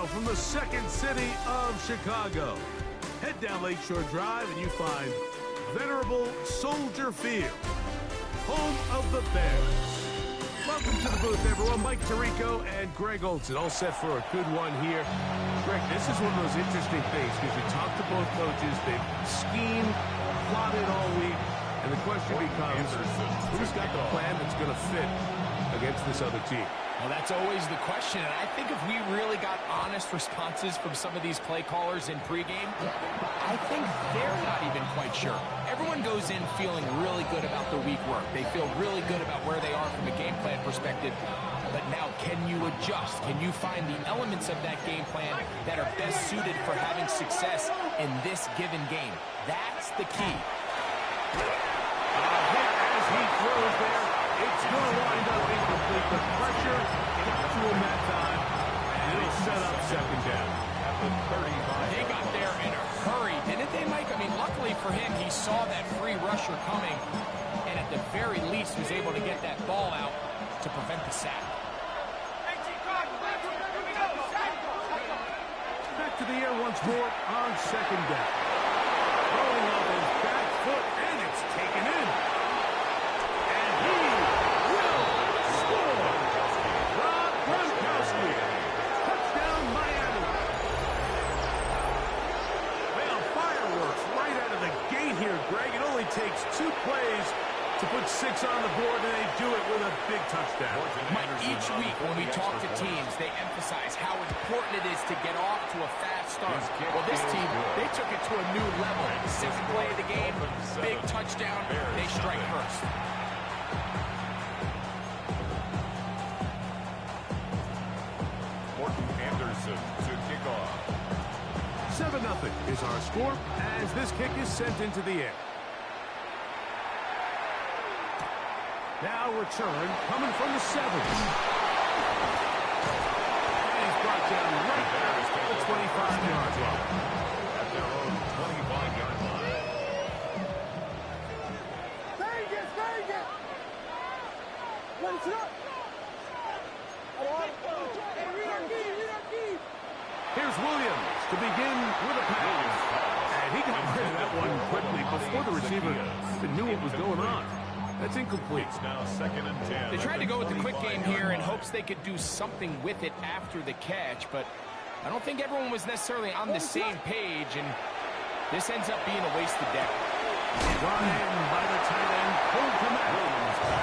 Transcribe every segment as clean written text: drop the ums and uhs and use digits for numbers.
now from the second city of Chicago. Head down Lakeshore Drive and you find venerable Soldier Field, home of the Bears. Welcome to the booth, everyone. Mike Tirico and Greg Olson, all set for a good one here. Greg, this is one of those interesting things because you talk to both coaches. They've schemed, plotted all week, and the question becomes, who's got the plan that's going to fit against this other team? Well, that's always the question, and I think if we really got honest responses from some of these play callers in pregame, I think they're not even quite sure. Everyone goes in feeling really good about the week work. They feel really good about where they are from a game plan perspective. But now, can you adjust? Can you find the elements of that game plan that are best suited for having success in this given game? That's the key. As he throws there, it's going to wind up incomplete. The pressure got to him that time, and it'll set up second down. At the 35. They got there in a hurry, didn't they, Mike? I mean, luckily for him, he saw that free rusher coming, and at the very least was able to get that ball out to prevent the sack. Back to the air once more on second down. Throwing off his back foot, and it's taken in. And he will score. Rob Gronkowski. Touchdown, Miami. Well, fireworks right out of the gate here, Greg. It only takes 2 plays to put 6 on the board, and they do it with a big touchdown. Mike, each week when we talk to teams, they emphasize how important it is to get off to a fast start. Well, this team, they took it to a new level. Second play of the game, big touchdown, they strike first. Anderson to kick off. 7-0 is our score as this kick is sent into the air. Now return coming from the 7. And he's brought down right there at the 25-yard line. At their own 25-yard line. Vegas! Raise it up! Here's Williams to begin with a pass. And he got rid of that one quickly before the receiver even knew what was going on. That's incomplete. It's now 2nd and 10. They tried to go with the quick game here in hopes they could do something with it after the catch, but I don't think everyone was necessarily on the same page, and this ends up being a wasted day. Run in by the tight end, Cole Kmet.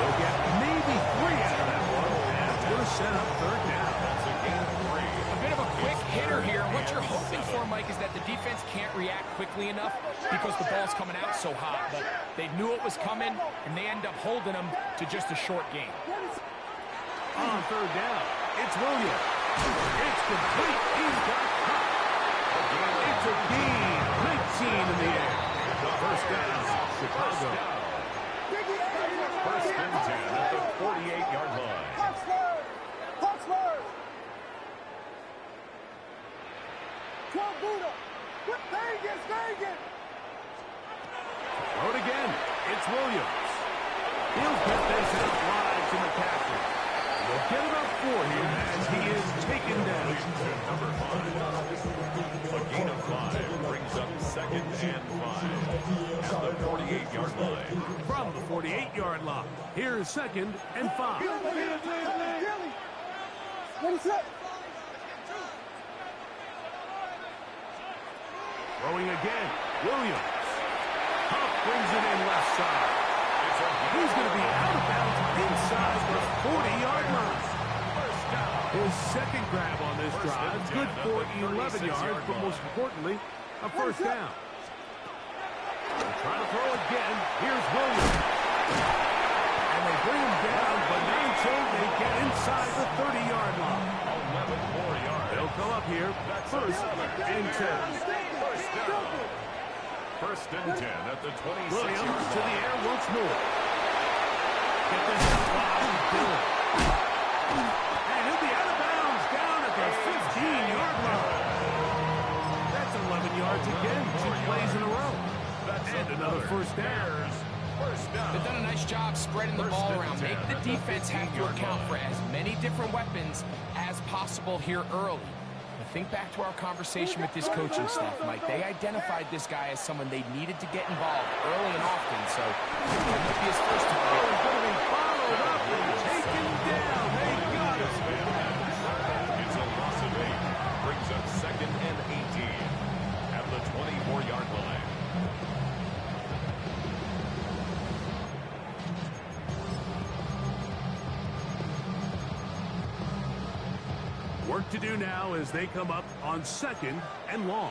They'll get maybe 3 out of that one, and it's going to set up 3rd down. That's a gain of 3. A bit of a quick hitter here. What you're hoping for, Mike, is that the defense can't react quickly enough because the ball's coming out so hot. But they knew it was coming, and they end up holding them to just a short game. On 3rd down, it's Williams. It's complete. He's got caught. It's a gain. 19 in the air. First down, Chicago. 1st and 10 at the 48-yard line. Vegas! Throw it again. It's Williams. He'll get this out wide to McCaffrey. They'll get about 4 here as he is taken down. Number 5. A gain of 5 brings up 2nd and 5 at the 48-yard line. From the 48-yard line, here's 2nd and 5. Throwing again, Williams. Huff brings it in left side. He's going to be out of bounds inside the 40-yard line. His 2nd grab on this drive, good for 11 yards, but most importantly, a 1st down. They'll try to throw again. Here's Williams. And they bring him down, but not until they get inside the 30-yard line. 11 more yards. They'll come up here, 1st and 10. 1st and 10 at the 26-yard Williams line. to the air once more. Get this out wide, Bill. And he'll be out of bounds down at the 15-yard line. That's 11 yards again, 2 plays in a row. And another 1st down. They've done a nice job spreading the ball around. Make the defense have to account for as many different weapons as possible here early. Think back to our conversation with this coaching staff, Mike. They identified this guy as someone they needed to get involved early and often, so it might be his first target. He's going to be followed up and taken down. They got him. It's a loss of 8. Brings up 2nd and 18 at the 24-yard line. Work to do now as they come up on 2nd and long.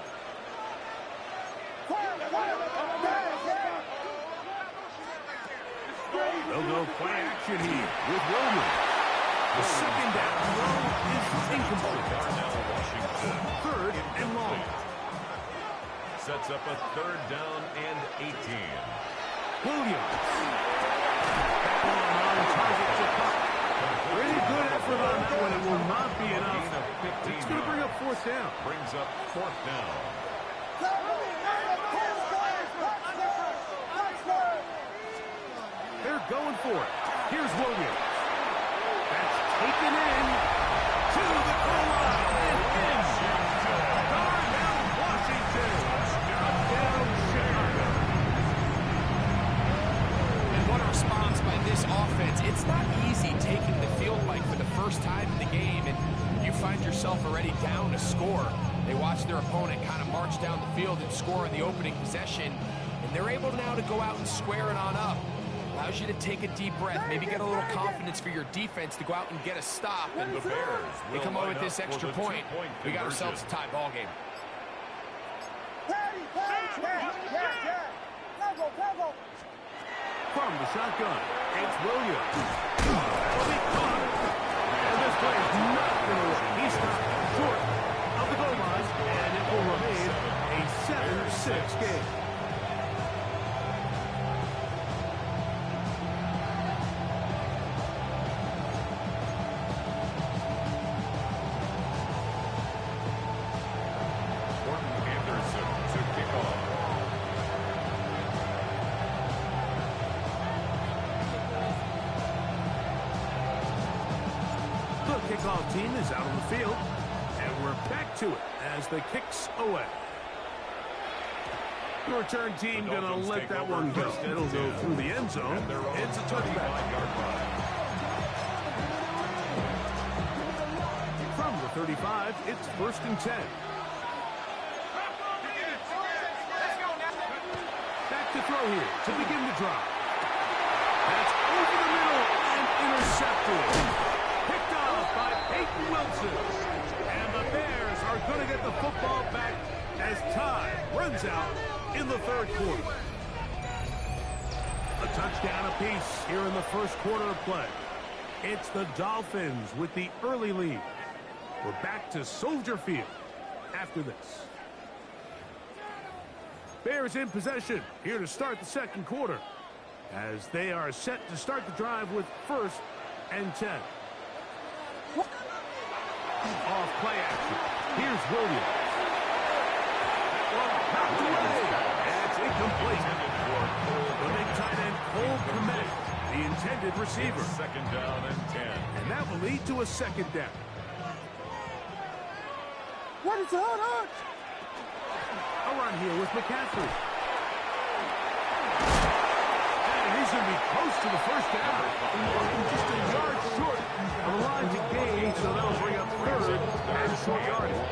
They'll go play action here with Williams. The 2nd down throw is incomplete. Darnell Washington. 3rd and long. Sets up a 3rd down and 18. Williams. That one on target to Puck. Pretty good effort on that one. It will not be enough. It's going to bring up 4th down. Brings up 4th down. They're going for it. Here's Williams. That's taken in to the goal line and in. Darnell Washington. Touchdown, Chicago. And what a response by this offense. It's not easy taking the field, Mike, for the first time in the game, and you find yourself already down to score. They watch their opponent kind of march down the field and score in the opening possession, and they're able now to go out and square it on up. Allows you to take a deep breath, maybe get a little confidence for your defense to go out and get a stop. And The Bears they come away with this line up extra for the point. two-point We got conversion. ourselves a tie ball game. From the shotgun, it's Williams. That'll be caught. And this play is not going to work. He stopped short of the goal line, and it will remain a 7-6 game. Gordon Anderson to kick off. The kickoff team is out on the field, and we're back to it as the kick's away. The return team going to let that one go. It'll go through the end zone. It's a touchback. 35-yard line. From the 35, it's 1st and 10. Back to throw here to begin the drive. That's over the middle and intercepted. Picked off by Peyton Wilson. And the Bears are going to get the football back as time runs out in the 3rd quarter. A touchdown apiece here in the 1st quarter of play. It's the Dolphins with the early lead. We're back to Soldier Field after this. Bears in possession here to start the 2nd quarter as they are set to start the drive with 1st and 10. Off play action. Here's Williams. Knocked away. That's incomplete. The big tight end, Cole Kmet, the intended receiver. 2nd down and 10. And that will lead to a 2nd down. What is on? A run here with McCaffrey. And he's going to be close to the 1st down. Just a yard short of the line to gain, so that'll bring up 3rd and short yardage.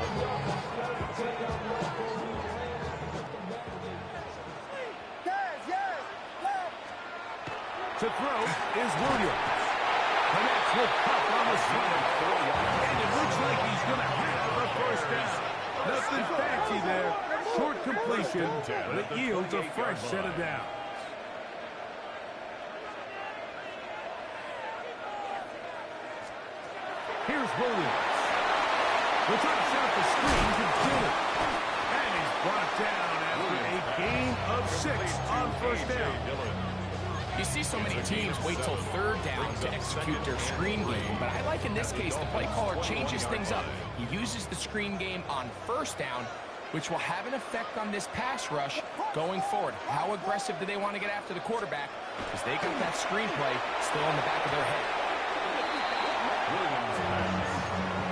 To throw is Williams. And that's with Puck on the side. And it looks like he's going to have a 1st down. Nothing fancy there. Short completion, but it yields a fresh set of downs. Here's Williams. The try to set up the screen to Dillon. And he's brought down after a gain of 6 on 1st down. You see so many teams wait till 3rd down to execute their screen game, but I like in this case the play caller changes things up. He uses the screen game on 1st down, which will have an effect on this pass rush going forward. How aggressive do they want to get after the quarterback? Because they got that screen play still in the back of their head. Williams pass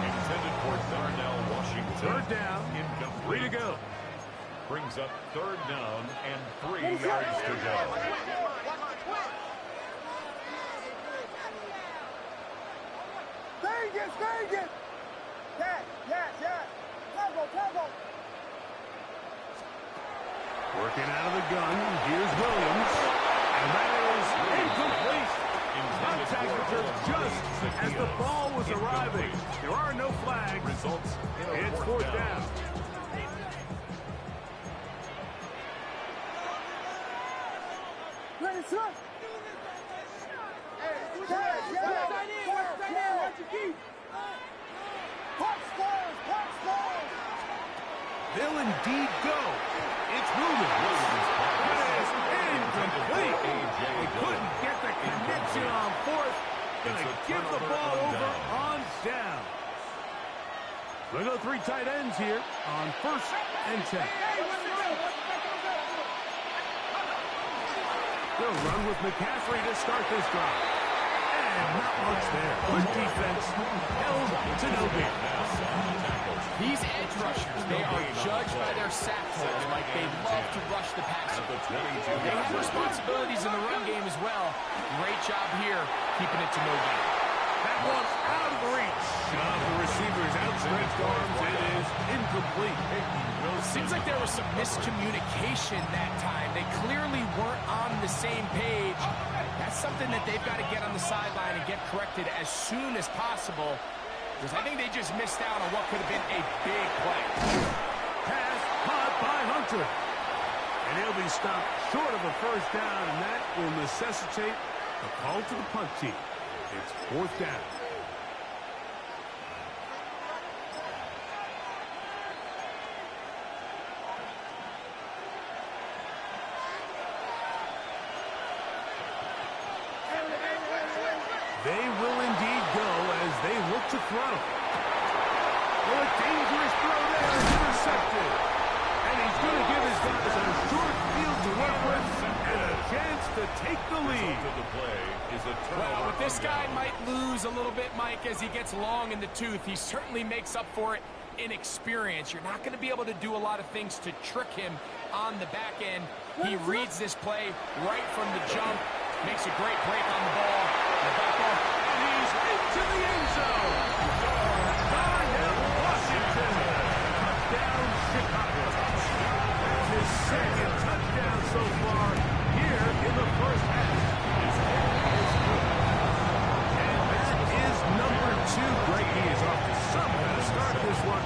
intended for Darnell Washington. Third down. Incomplete. 3 to go. Brings up third down and 3 yards to go. Vegas! Yes. Tempo. Working out of the gun. Here's Williams. And that is incomplete. Contact occurred just as the ball was arriving. There are no flags. Results in a It's fourth down. Ready, son. They'll indeed go. It's Williams. It is incomplete. They couldn't get the connection on fourth. Gonna give the ball over on down. We'll go 3 tight ends here on 1st and 10. They'll run with McCaffrey to start this drive. And not much there. Good defense. Held to no gain. These edge rushers, they are judged by their sack totals like they love to rush the passer. They have responsibilities in the run game as well. Great job here, keeping it to no gain. That one out of reach of the receiver's outstretched arms. It is incomplete. Seems like there was some miscommunication that time. They clearly weren't on the same page. That's something that they've got to get on the sideline and get corrected as soon as possible, because I think they just missed out on what could have been a big play. Pass caught by Hunter. And he'll be stopped short of a first down, and that will necessitate a call to the punt team. It's 4th down. They will indeed go as they look to throw. Oh, a dangerous throw there is intercepted. And he's going to give his guys a short field to work with and a chance to take the lead. Well, but this guy might lose a little bit, Mike, as he gets long in the tooth. He certainly makes up for it in experience. You're not going to be able to do a lot of things to trick him on the back end. He reads this play right from the jump, makes a great break on the ball. And he's into the end zone. Darnell Washington. Touchdown, Chicago. That's his 2nd touchdown so far here in the first half. And that is number 2. Greg, he is off to some kind of start this one.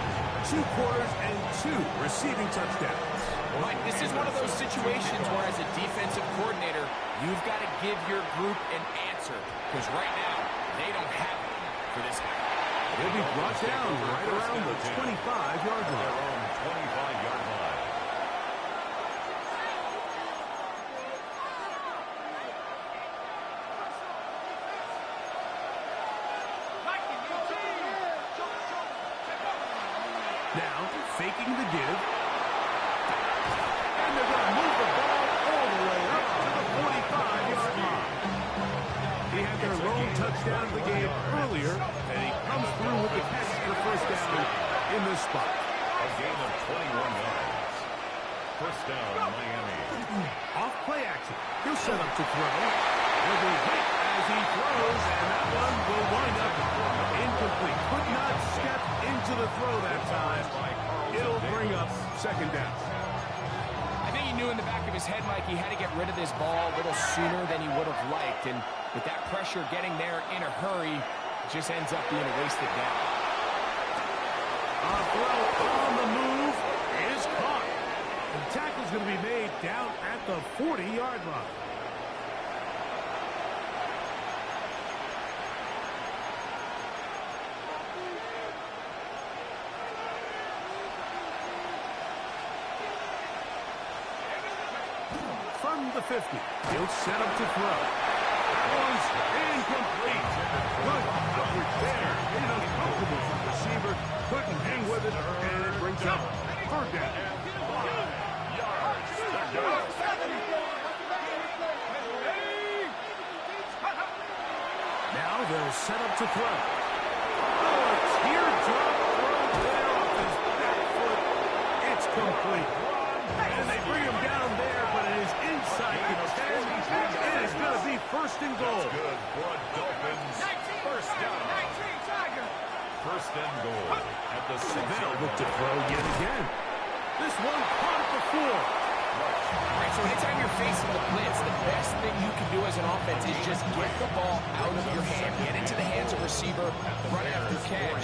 2 quarters and 2 receiving touchdowns. Mike, this is one of those situations where as a defensive coordinator, you've got to give your group an answer, because right now, they don't have it for this guy. He'll be brought down right around the 25-yard line. Now, faking the give. And they're going to move the ball all the way up to the 45-yard line. He had their lone touchdown of the game earlier, and he comes through with the catch for first down in this spot. A gain of 21 yards. First down, Miami. Off play action. He'll set up to throw. He'll be hit as he throws, and that one will wind up incomplete. Could not step into the throw that time. It'll bring up 2nd down. I think he knew in the back of his head, Mike, he had to get rid of this ball a little sooner than he would have liked. And with that pressure getting there in a hurry, it just ends up being a wasted down. A throw on the move is caught. The tackle's going to be made down at the 40-yard line. From the 50, he'll set up to throw. That one's incomplete. Good coverage there. Made it uncomfortable for the receiver. Couldn't hang with it, and it brings up 3rd down. Now they'll set up to throw. Oh, a teardrop throw there off his back complete. And they bring him down there, but it is inside the 10. It is going to be first and goal. That's good for a Dolphins first down. First and goal at the 6-yard Look to throw yet again. This one caught at the 4. All right, so anytime you're facing the blitz, the best thing you can do as an offense is just get the ball out of your hand. Get into the hands of receiver, run after catch.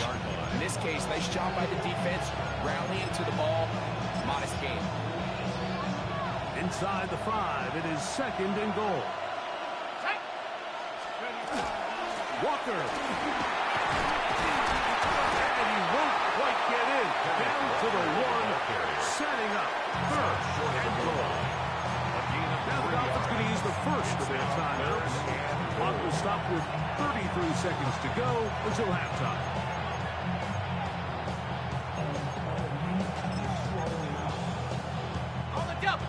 In this case, nice job by the defense, rallying to the ball. Modest gain. Inside the 5, it is second and goal. Walker. And he won't quite get in. Down to the 1, setting up first and goal. Now the Dolphins going to use the first of their timeouts. Clock will stop with 33 seconds to go until halftime.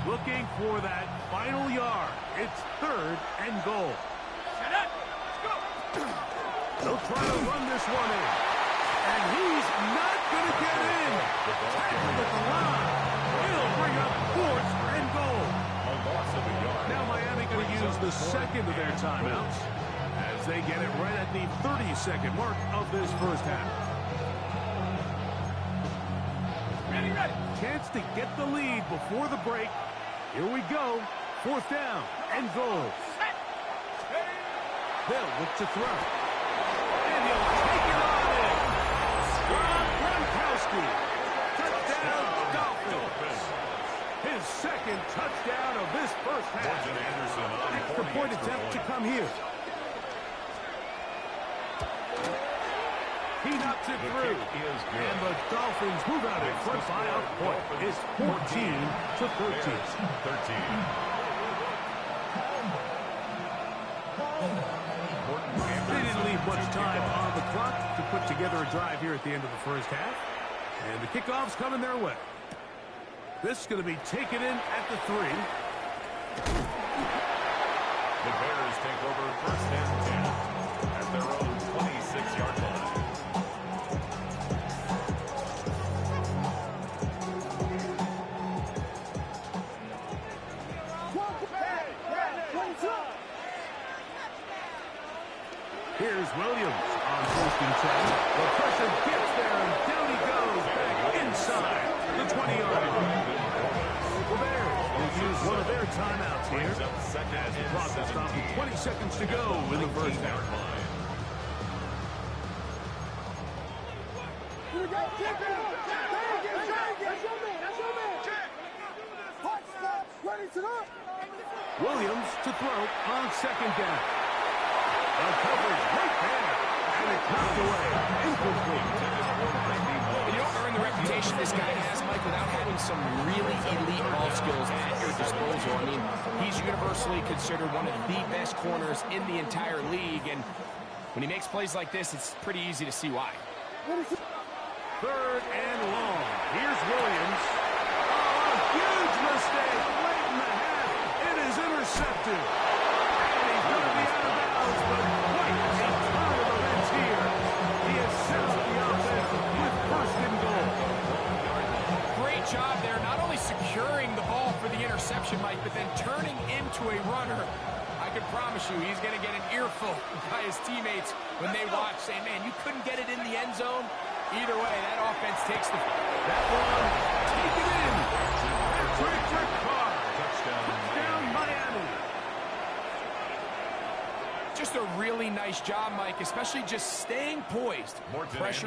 Looking for that final yard. It's third and goal. They'll try to run this one in. And he's not going to get in. Tackled at the line. It'll bring up fourth and goal. Now Miami going to use the second of their timeouts as they get it right at the 30-second mark of this first half. Ready. Chance to get the lead before the break. Here we go. Fourth down and goal. They'll look to throw. And he'll take it on in. Rob Gronkowski. Touchdown, Dolphins. His second touchdown of this first half. Extra point attempt to come here. He knocks it through. And the Dolphins move out in front by a point. It's 14-13. They didn't leave much time on the clock to put together a drive here at the end of the first half. And the kickoff's coming their way. This is going to be taken in at the 3. The Bears take over first and 10 at their own 26-yard line. Here's Williams on first and 10. The pressure gets there, and down he goes back inside the 20-yard line. The Bears will use one of their timeouts here as the clock will stop with 20 seconds to go in the first half. Williams to throw on second down. The coverage right there, and it knocked away. Incomplete. You don't earn the reputation this guy has, Mike, without having some really elite ball skills at your disposal. I mean, he's universally considered one of the best corners in the entire league, and when he makes plays like this, it's pretty easy to see why. Third and long. Here's Williams. Oh, a huge mistake late in the half. It is intercepted. And he's going to be out of bounds, but quite a turn of events here. He has set up the offense with first and goal. Great job there, not only securing the ball for the interception, Mike, but then turning into a runner. I can promise you he's going to get an earful by his teammates when they watch, saying, man, you couldn't get it in the end zone. Either way, that offense takes the... That one, take it in. Patrick Carr. Touchdown, Miami. Just a really nice job, Mike, especially just staying poised. Pressure